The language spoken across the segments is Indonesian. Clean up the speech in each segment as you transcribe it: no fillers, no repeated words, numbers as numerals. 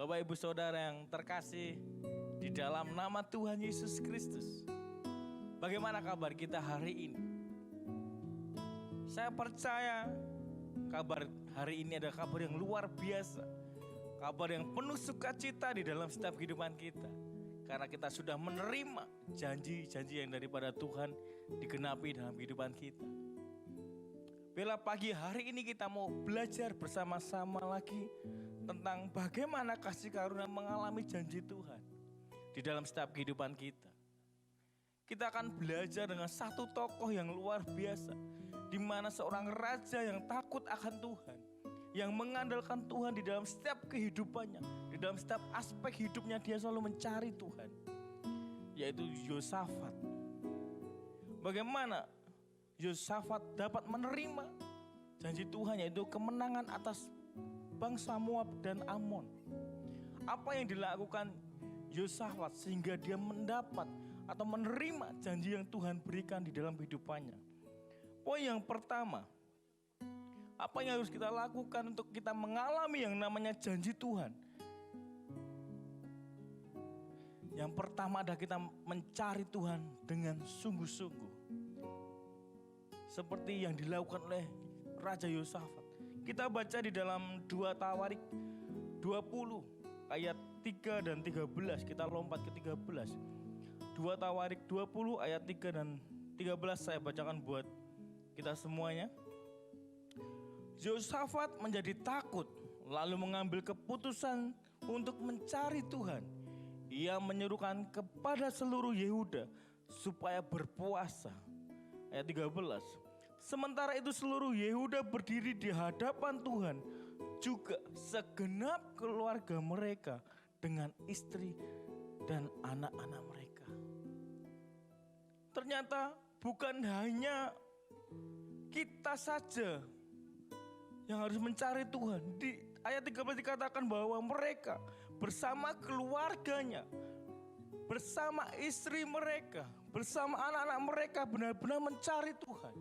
Bapak Ibu Saudara yang terkasih di dalam nama Tuhan Yesus Kristus. Bagaimana kabar kita hari ini? Saya percaya kabar hari ini adalah kabar yang luar biasa. Kabar yang penuh sukacita di dalam setiap kehidupan kita. Karena kita sudah menerima janji-janji yang daripada Tuhan digenapi dalam kehidupan kita. Bila pagi hari ini kita mau belajar bersama-sama lagi tentang bagaimana kasih karunia mengalami janji Tuhan di dalam setiap kehidupan kita. Kita akan belajar dengan satu tokoh yang luar biasa, di mana seorang raja yang takut akan Tuhan, yang mengandalkan Tuhan di dalam setiap kehidupannya, di dalam setiap aspek hidupnya dia selalu mencari Tuhan, yaitu Yosafat. Bagaimana Yosafat dapat menerima janji Tuhan, yaitu kemenangan atas bangsa Moab dan Amon. Apa yang dilakukan Yosafat sehingga dia mendapat atau menerima janji yang Tuhan berikan di dalam kehidupannya? Poin yang pertama, apa yang harus kita lakukan untuk kita mengalami yang namanya janji Tuhan? Yang pertama adalah kita mencari Tuhan dengan sungguh-sungguh, seperti yang dilakukan oleh Raja Yosafat. Kita baca di dalam 2 Tawarik 20 ayat 3 dan 13. Kita lompat ke 13. 2 Tawarik 20 ayat 3 dan 13 saya bacakan buat kita semuanya. Yosafat menjadi takut lalu mengambil keputusan untuk mencari Tuhan. Ia menyerukan kepada seluruh Yehuda supaya berpuasa. Ayat 13. Sementara itu seluruh Yehuda berdiri di hadapan Tuhan, juga segenap keluarga mereka dengan istri dan anak-anak mereka. Ternyata bukan hanya kita saja yang harus mencari Tuhan. Di ayat 13 dikatakan bahwa mereka bersama keluarganya, bersama istri mereka, bersama anak-anak mereka benar-benar mencari Tuhan.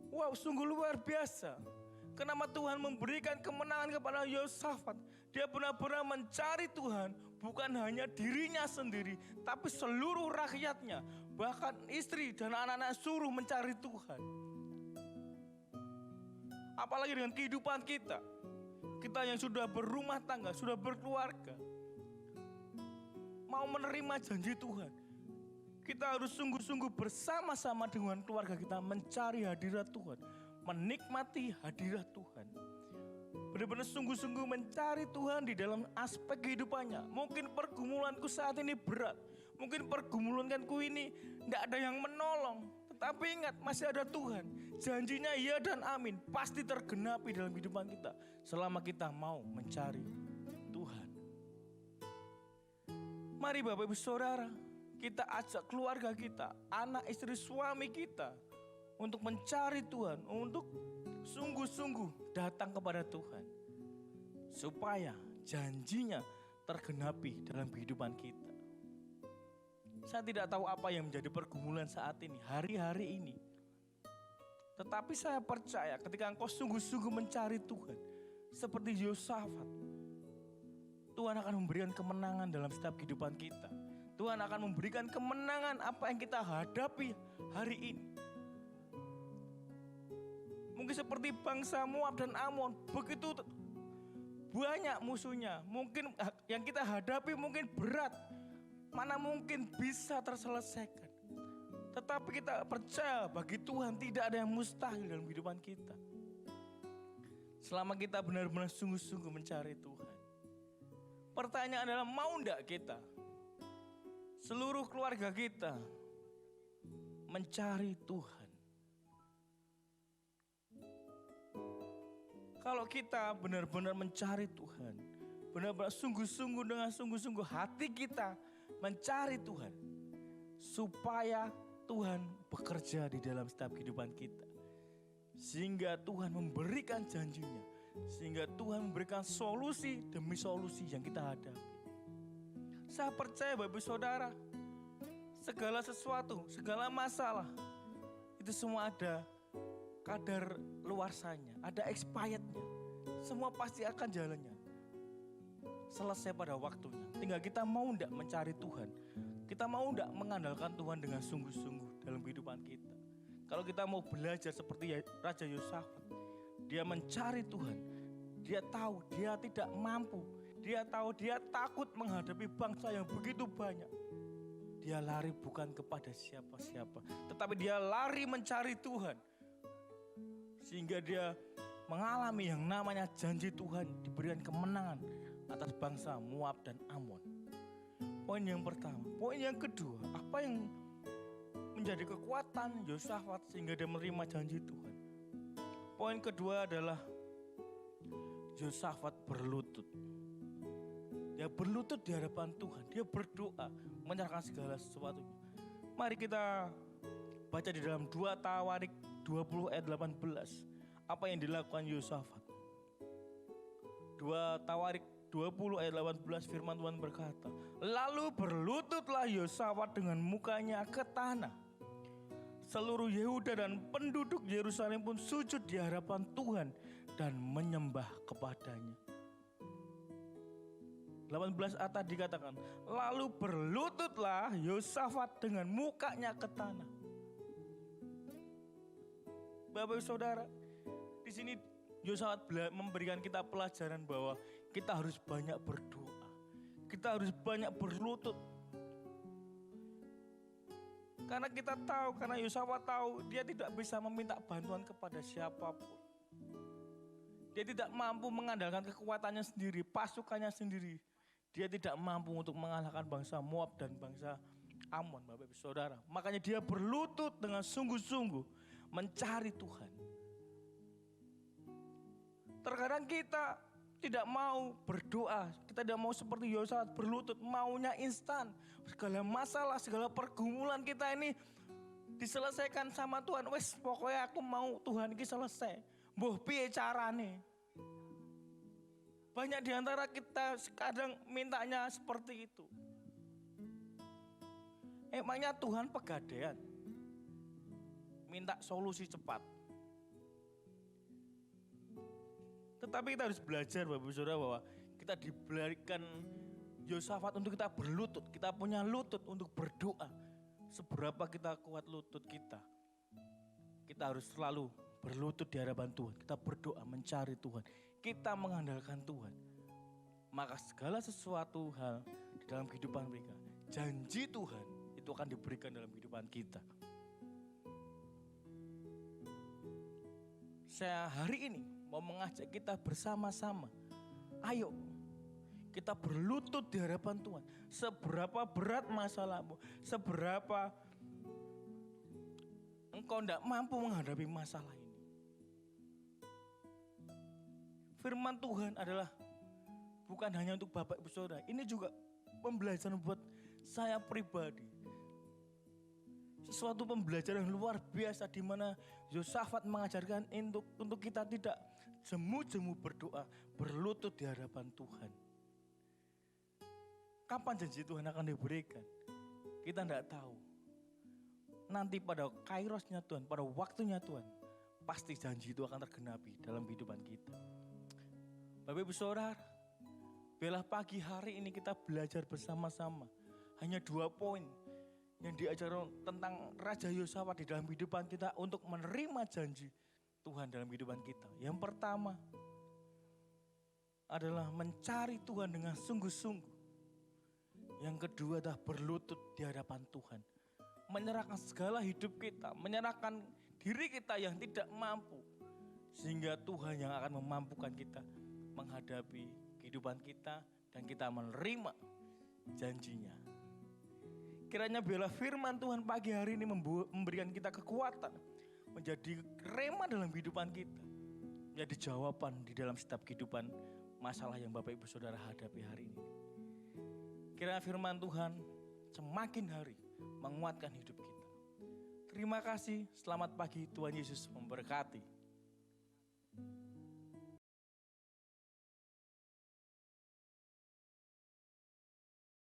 Wow, sungguh luar biasa. Kenapa Tuhan memberikan kemenangan kepada Yosafat? Dia benar-benar mencari Tuhan, bukan hanya dirinya sendiri, tapi seluruh rakyatnya, bahkan istri dan anak-anak suruh mencari Tuhan. Apalagi dengan kehidupan kita, kita yang sudah berumah tangga, sudah berkeluarga, mau menerima janji Tuhan, kita harus sungguh-sungguh bersama-sama dengan keluarga kita mencari hadirat Tuhan, menikmati hadirat Tuhan. Benar-benar sungguh-sungguh mencari Tuhan di dalam aspek kehidupannya. Mungkin pergumulanku saat ini berat, mungkin pergumulanku ini tidak ada yang menolong. Tetapi ingat, masih ada Tuhan. Janjinya iya dan amin, pasti tergenapi dalam kehidupan kita selama kita mau mencari Tuhan. Mari Bapak Ibu Saudara, kita ajak keluarga kita, anak, istri, suami kita untuk mencari Tuhan, untuk sungguh-sungguh datang kepada Tuhan, supaya janjinya tergenapi dalam kehidupan kita. Saya tidak tahu apa yang menjadi pergumulan saat ini, hari-hari ini. Tetapi saya percaya ketika engkau sungguh-sungguh mencari Tuhan, seperti Yosafat, Tuhan akan memberikan kemenangan dalam setiap kehidupan kita. Tuhan akan memberikan kemenangan apa yang kita hadapi hari ini. Mungkin seperti bangsa Moab dan Amon, begitu banyak musuhnya. Mungkin yang kita hadapi mungkin berat, mana mungkin bisa terselesaikan. Tetapi kita percaya bagi Tuhan tidak ada yang mustahil dalam kehidupan kita, selama kita benar-benar sungguh-sungguh mencari Tuhan. Pertanyaan adalah, mau enggak kita, seluruh keluarga kita, mencari Tuhan? Kalau kita benar-benar mencari Tuhan, benar-benar sungguh-sungguh dengan sungguh-sungguh hati kita mencari Tuhan, supaya Tuhan bekerja di dalam setiap kehidupan kita, sehingga Tuhan memberikan janjinya, sehingga Tuhan memberikan solusi demi solusi yang kita hadapi. Saya percaya Bapak Ibu Saudara, segala sesuatu, segala masalah, itu semua ada kadar luarsanya, ada expirednya. Semua pasti akan jalannya. selesai pada waktunya. Tinggal kita mau enggak mencari Tuhan. Kita mau enggak mengandalkan Tuhan dengan sungguh-sungguh dalam kehidupan kita. Kalau kita mau belajar seperti Raja Yosafat, dia mencari Tuhan. Dia tahu dia tidak mampu. Dia tahu dia takut menghadapi bangsa yang begitu banyak. Dia lari bukan kepada siapa-siapa, tetapi dia lari mencari Tuhan. Sehingga dia mengalami yang namanya janji Tuhan, diberikan kemenangan atas bangsa Moab dan Amon. Poin yang pertama. Poin yang kedua, apa yang menjadi kekuatan Yosafat sehingga dia menerima janji Tuhan? Poin kedua adalah Yosafat berlutut. Dia berlutut di hadapan Tuhan. Dia berdoa, menyerahkan segala sesuatunya. Mari kita baca di dalam 2 Tawarik 20 ayat 18. Apa yang dilakukan Yosafat? 2 Tawarik 20 ayat 18 firman Tuhan berkata, lalu berlututlah Yosafat dengan mukanya ke tanah. Seluruh Yehuda dan penduduk Yerusalem pun sujud di hadapan Tuhan dan menyembah kepadanya. 18 atas dikatakan, lalu berlututlah Yosafat dengan mukanya ke tanah. Bapak Saudara, di sini Yosafat memberikan kita pelajaran bahwa kita harus banyak berdoa. Kita harus banyak berlutut. Karena kita tahu, karena Yosafat tahu dia tidak bisa meminta bantuan kepada siapapun. Dia tidak mampu mengandalkan kekuatannya sendiri, pasukannya sendiri. Dia tidak mampu untuk mengalahkan bangsa Moab dan bangsa Amon, Bapak Ibu Saudara. Makanya dia berlutut dengan sungguh-sungguh mencari Tuhan. Terkadang kita tidak mau berdoa, kita tidak mau seperti Yosafat berlutut, maunya instan. Segala masalah, segala pergumulan kita ini diselesaikan sama Tuhan. Wes pokoknya aku mau Tuhan ini selesai. Mbah piye carane? Banyak di antara kita kadang mintanya seperti itu. Emangnya Tuhan pegadaian? Minta solusi cepat. Tetapi kita harus belajar Bapak Saudara bahwa kita diberikan Yosafat untuk kita berlutut. Kita punya lutut untuk berdoa. Seberapa kita kuat lutut kita. Kita harus selalu berlutut di hadapan Tuhan. Kita berdoa mencari Tuhan. Kita mengandalkan Tuhan. Maka segala sesuatu hal di dalam kehidupan mereka, janji Tuhan itu akan diberikan dalam kehidupan kita. Saya hari ini mau mengajak kita bersama-sama. Ayo kita berlutut di hadapan Tuhan. Seberapa berat masalahmu, seberapa engkau tidak mampu menghadapi masalah ini. Firman Tuhan adalah bukan hanya untuk Bapak Ibu Saudara. Ini juga pembelajaran buat saya pribadi. Sesuatu pembelajaran yang luar biasa di mana Yosafat mengajarkan untuk kita tidak jemu-jemu berdoa, berlutut di hadapan Tuhan. Kapan janji Tuhan akan diberikan? Kita tidak tahu. Nanti pada kairosnya Tuhan, pada waktunya Tuhan, pasti janji itu akan tergenapi dalam kehidupan kita. Bapak Ibu Saudara, biarlah pagi hari ini kita belajar bersama-sama. Hanya 2 poin yang diajarkan tentang Raja Yosafat di dalam kehidupan kita untuk menerima janji Tuhan dalam kehidupan kita. Yang pertama adalah mencari Tuhan dengan sungguh-sungguh. Yang kedua adalah berlutut di hadapan Tuhan. Menyerahkan segala hidup kita, menyerahkan diri kita yang tidak mampu. Sehingga Tuhan yang akan memampukan kita menghadapi kehidupan kita dan kita menerima janjinya. Kiranya biarlah firman Tuhan pagi hari ini memberikan kita kekuatan, menjadi rema dalam kehidupan kita, menjadi jawaban di dalam setiap kehidupan masalah yang Bapak Ibu Saudara hadapi hari ini. Kiranya firman Tuhan semakin hari menguatkan hidup kita. Terima kasih, selamat pagi, Tuhan Yesus memberkati.